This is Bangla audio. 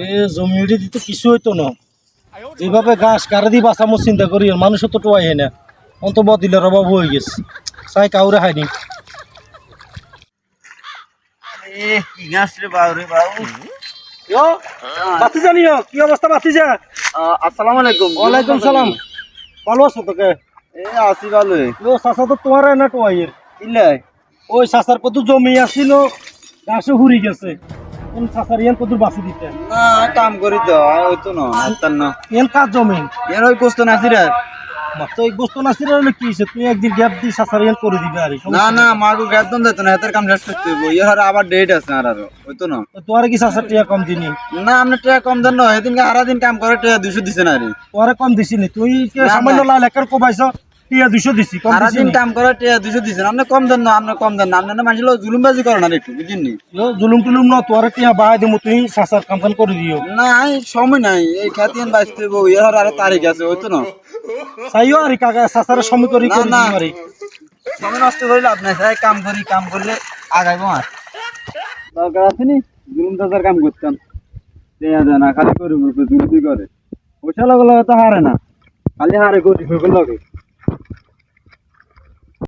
এ জমি উঠে দিতে কিছু হইতো না, যেভাবে ঘাস কারে দিয়ে বাঁচামো চিন্তা করি মানুষও তো টোয়াই হয় না, অন্ত বদিলের অভাব হয়ে গেছে, চাই কাউরে খাইনি। কি গাছ রে বাউ রে বাউ। বাতি জানিও কি অবস্থা বাতি যা। আসসালামু আলাইকুম। ওয়ালাইকুম সালাম। ভালো আছো তোকে? এ আছি ভালোই। ও চাচা তো তোমার না টোয়াইয়ের, ইলাই ওই চাচার কত জমি আসছিল, ঘাসে হুড়ি গেছে, কোন চাচার ইয়ান কত বাঁচি দিতে না কাম করি তো হইতো না হাতার না ইয়ান কার জমি এর ওই কষ্ট নাছিরা। মাত্র এক বস্তু নাছিল হলে কি হয়েছে, তুই একদিন গ্যাপ দিয়ে চাচার ইয়ান করে দিবে আর না না মাগো গ্যাস দন দিত না হাতের কাম শেষ করতে হইব ইয়ার আবার ডেট আছে আর হইতো না। তোমার কি চাচার টিয়া কম দিনি? না আপনি টাকা কম দেন না এদিন সারা দিন কাম করে টাকা 200 দিছেন আরে। তোরে কম দিছিনি, তুই কি না, সামান্য না। লাল একার কোবাইছ, টিয়া 200 দিছি, কম সারা দিন দিছিনি? কাম করে টাকা 200 দিছেন আপনি কম দেন না, আপনি কম দেন না, আপনি মানুষ জুলুমবাজি করেন আর একটু বুঝিনি। জুলুম টুলুম না, তোরে টিয়া বাহাই দিমু, তুই চাচার কাম কাম করে দিও। না এই সময় নাই এই খাতিয়ান বাঁচতে হইব ইয়ার আরো তারিখ আছে হইতো না। চাইও আর কাকা চাচার সময় করে না, করে না। দিও আরে। সময় নষ্ট করে লাভ নাই তাই কাম করি কাম করলে আগাইবো আর দরকার আছে নি জুলুম দাদার কাম করতাম দেয়া না খালি করে জুলুমি করে পয়সা লাগলে তো হারে না খালি হারে গরিব লগে।